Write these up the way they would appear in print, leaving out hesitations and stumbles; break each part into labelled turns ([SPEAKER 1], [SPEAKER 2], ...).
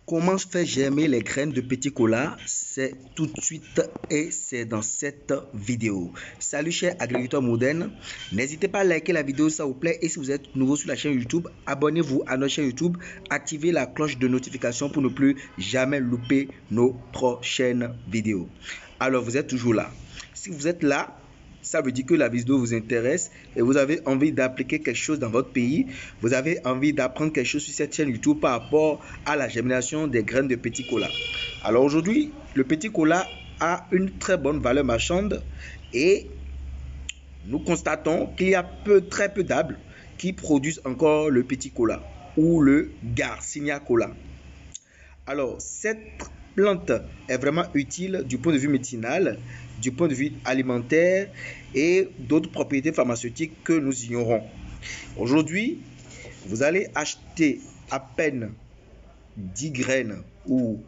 [SPEAKER 1] Comment faire germer les graines de petit cola? C'est tout de suite et c'est dans cette vidéo. Salut chers agriculteurs modernes, n'hésitez pas à liker la vidéo ça vous plaît et si vous êtes nouveau sur la chaîne YouTube, abonnez-vous à notre chaîne YouTube, activez la cloche de notification pour ne plus jamais louper nos prochaines vidéos. Alors vous êtes toujours là. Si vous êtes là, ça veut dire que la vidéo vous intéresse et vous avez envie d'appliquer quelque chose dans votre pays. Vous avez envie d'apprendre quelque chose sur cette chaîne YouTube par rapport à la germination des graines de petit cola. Alors aujourd'hui, le petit cola a une très bonne valeur marchande et nous constatons qu'il y a très peu d'arbres qui produisent encore le petit cola ou le Garcinia cola. Alors, cette plante est vraiment utile du point de vue médicinal, du point de vue alimentaire et d'autres propriétés pharmaceutiques que nous ignorons. Aujourd'hui, vous allez acheter à peine 10 graines ou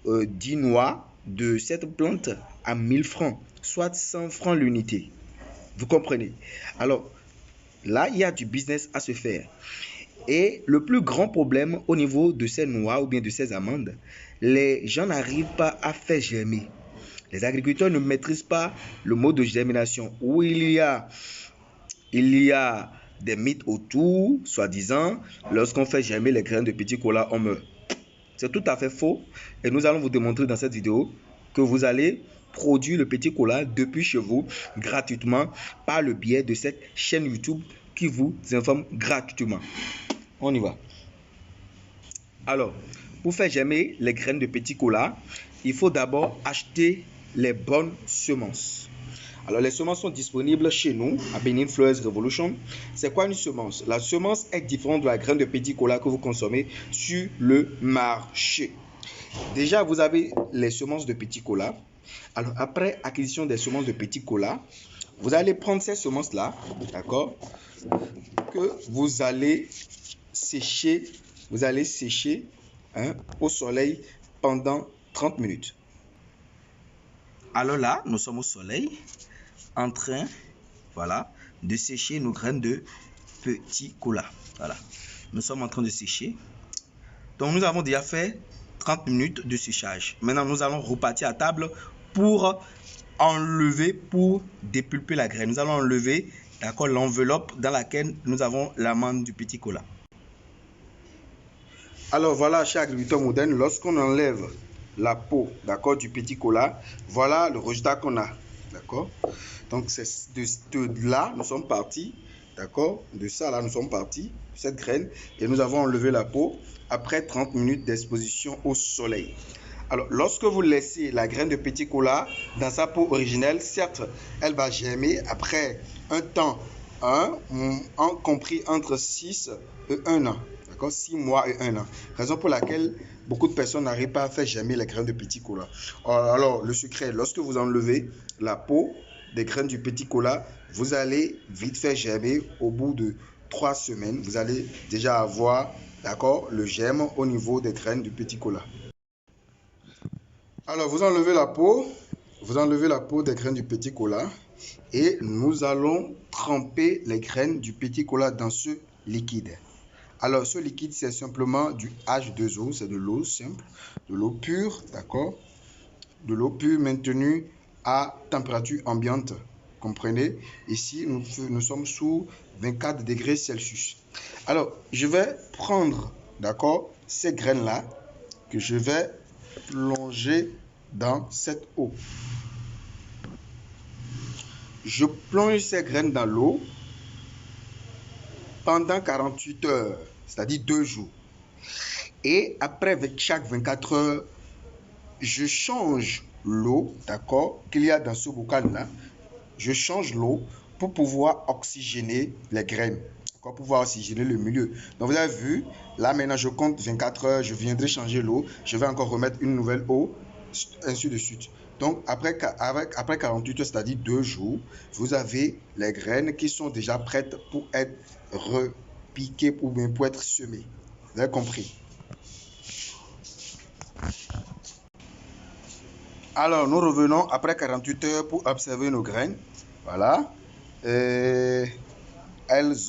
[SPEAKER 1] 10 noix de cette plante à 1000 francs, soit 100 francs l'unité. Vous comprenez? Alors, là, il y a du business à se faire. Et le plus grand problème au niveau de ces noix ou bien de ces amandes, les gens n'arrivent pas à faire germer. Les agriculteurs ne maîtrisent pas le mode de germination où il y a des mythes autour, soi-disant, lorsqu'on fait germer les graines de petit cola, on meurt. C'est tout à fait faux et nous allons vous démontrer dans cette vidéo que vous allez produire le petit cola depuis chez vous gratuitement par le biais de cette chaîne YouTube qui vous informe gratuitement. On y va. Alors, pour faire germer les graines de petit cola, il faut d'abord acheter les bonnes semences. Alors, les semences sont disponibles chez nous à Benin Flowers Revolution. C'est quoi une semence? La semence est différente de la graine de petit cola que vous consommez sur le marché. Déjà, vous avez les semences de petit cola. Alors, après acquisition des semences de petit cola, vous allez prendre ces semences-là, d'accord, que vous allez sécher au soleil pendant 30 minutes. Alors là, nous sommes au soleil en train, voilà, de sécher nos graines de petit cola. Voilà, nous sommes en train de sécher. Donc, nous avons déjà fait 30 minutes de séchage. Maintenant, nous allons repartir à table pour dépulper la graine. Nous allons enlever, d'accord, l'enveloppe dans laquelle nous avons l'amande du petit cola. Alors voilà, chers agriculteurs modernes, lorsqu'on enlève la peau, d'accord, du petit cola, voilà le résultat qu'on a, d'accord. Donc c'est de là nous sommes partis, d'accord, de ça là nous sommes partis, cette graine, et nous avons enlevé la peau après 30 minutes d'exposition au soleil. Alors lorsque vous laissez la graine de petit cola dans sa peau originelle, certes elle va germer après un temps compris entre 6 et 1 an. 6 mois et 1 an. Raison pour laquelle beaucoup de personnes n'arrivent pas à faire germer les graines de petit cola. Alors, le secret, lorsque vous enlevez la peau des graines du petit cola, vous allez vite faire germer. Au bout de 3 semaines, vous allez déjà avoir, d'accord, le germe au niveau des graines du petit cola. Alors, vous enlevez la peau des graines du petit cola et nous allons tremper les graines du petit cola dans ce liquide. Alors, ce liquide, c'est simplement du H2O, c'est de l'eau simple, de l'eau pure, d'accord? De l'eau pure maintenue à température ambiante, comprenez? Ici, nous sommes sous 24 degrés Celsius. Alors, je vais prendre, d'accord, ces graines-là que je vais plonger dans cette eau. Je plonge ces graines dans l'eau pendant 48 heures, c'est-à-dire 2 jours. Et après, chaque 24 heures, je change l'eau, d'accord, qu'il y a dans ce bocal-là. Je change l'eau pour pouvoir oxygéner les graines, pour pouvoir oxygéner le milieu. Donc, vous avez vu, là maintenant, je compte 24 heures, je viendrai changer l'eau, je vais encore remettre une nouvelle eau, ainsi de suite. Donc, après 48 heures, c'est-à-dire 2 jours, vous avez les graines qui sont déjà prêtes pour être repiquées ou bien pour être semées. Vous avez compris? Alors, nous revenons après 48 heures pour observer nos graines. Voilà. Elles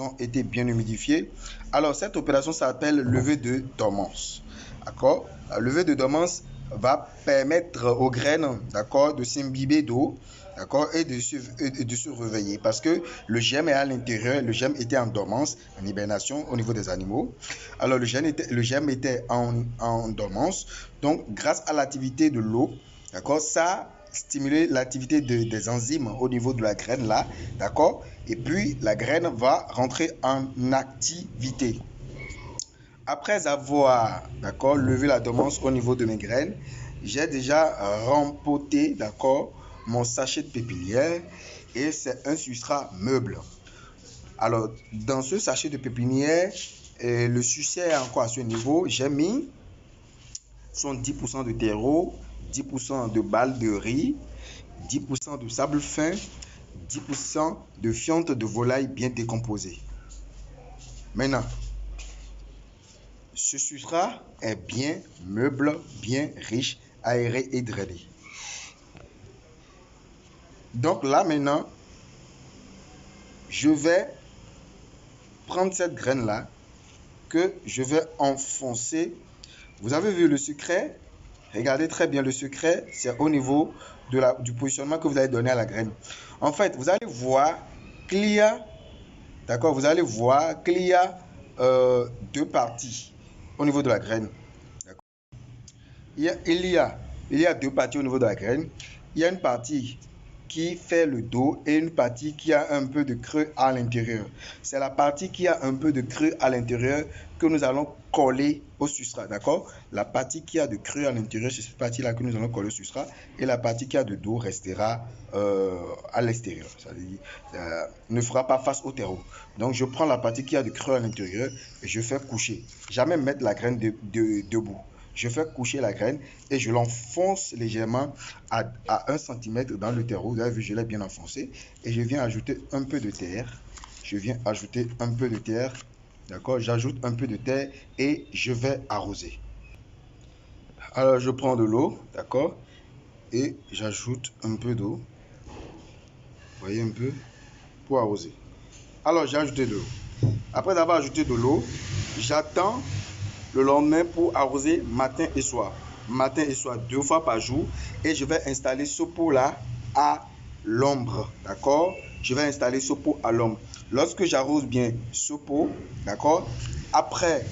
[SPEAKER 1] ont été bien humidifiées. Alors, cette opération s'appelle levée de dormance. D'accord? La levée de dormance va permettre aux graines, d'accord, de s'imbiber d'eau, d'accord, et de se réveiller parce que le germe est à l'intérieur. Le germe était en dormance, en hibernation au niveau des animaux. Alors le germe était en dormance. Donc grâce à l'activité de l'eau, d'accord, ça stimuler l'activité des enzymes au niveau de la graine là, d'accord, et puis la graine va rentrer en activité. Après avoir, d'accord, levé la dormance au niveau de mes graines, j'ai déjà rempoté, d'accord, mon sachet de pépinière et c'est un substrat meuble. Alors, dans ce sachet de pépinière, le succès est encore à ce niveau. J'ai mis 70% de terreau, 10% de balles de riz, 10% de sable fin, 10% de fientes de volaille bien décomposées. Maintenant, ce substrat est bien meuble, bien riche, aéré et drainé. Donc là maintenant, je vais prendre cette graine là que je vais enfoncer. Vous avez vu le secret? Regardez très bien, le secret, c'est au niveau du positionnement que vous allez donner à la graine. En fait, vous allez voir qu'il y a, d'accord, vous allez voir qu'il y a deux parties au niveau de la graine. Il y a deux parties au niveau de la graine. Il y a une partie qui fait le dos et une partie qui a un peu de creux à l'intérieur. C'est la partie qui a un peu de creux à l'intérieur que nous allons coller au substrat, d'accord? La partie qui a de creux à l'intérieur, c'est cette partie-là que nous allons coller au substrat et la partie qui a de dos restera à l'extérieur. Ça ne fera pas face au terreau. Donc, je prends la partie qui a de creux à l'intérieur et je fais coucher. Jamais mettre la graine debout. Je fais coucher la graine et je l'enfonce légèrement à 1 cm dans le terreau. Vous avez vu, je l'ai bien enfoncé. Et je viens ajouter un peu de terre. D'accord, j'ajoute un peu de terre et je vais arroser. Alors, je prends de l'eau, d'accord, et j'ajoute un peu d'eau. Vous voyez un peu, pour arroser. Alors, j'ai ajouté de l'eau. Après avoir ajouté de l'eau, j'attends le lendemain pour arroser matin et soir. Matin et soir, 2 fois par jour. Et je vais installer ce pot-là à l'ombre. D'accord? Je vais installer ce pot à l'ombre. Lorsque j'arrose bien ce pot, d'accord, après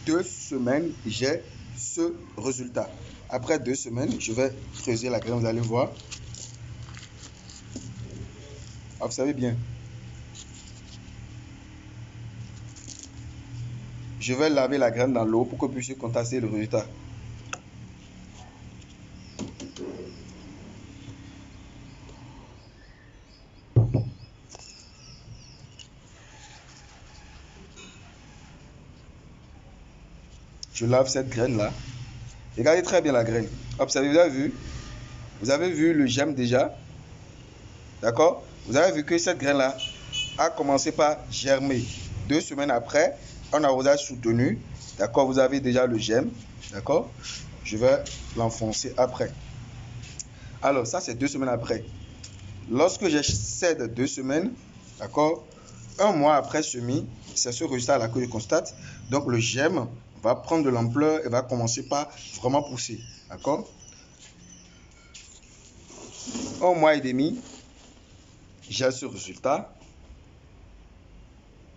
[SPEAKER 1] 2 semaines, j'ai ce résultat. Après 2 semaines, je vais creuser la graine, vous allez voir. Ah, vous savez bien. Je vais laver la graine dans l'eau pour que vous puissiez constater le résultat. Je lave cette graine-là. Regardez très bien la graine. Observez, vous avez vu le germe déjà. D'accord? Vous avez vu que cette graine-là a commencé par germer. 2 semaines après, un arrosage soutenu. D'accord? Vous avez déjà le germe. D'accord? Je vais l'enfoncer après. Alors, ça, c'est 2 semaines après. Lorsque j'excède 2 semaines, d'accord, 1 mois après semis, c'est ce résultat-là que je constate. Donc, le germe va prendre de l'ampleur et va commencer par vraiment pousser. D'accord? 1 mois et demi, j'ai ce résultat.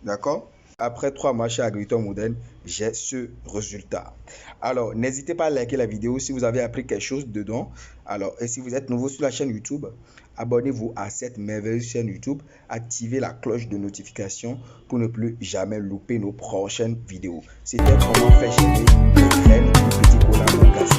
[SPEAKER 1] D'accord? Après 3 mois chez Agriculteur Moderne, j'ai ce résultat. Alors, n'hésitez pas à liker la vidéo si vous avez appris quelque chose dedans. Alors, et si vous êtes nouveau sur la chaîne YouTube, abonnez-vous à cette merveilleuse chaîne YouTube. Activez la cloche de notification pour ne plus jamais louper nos prochaines vidéos. C'était comment faire chez les graines du petit cola. Merci.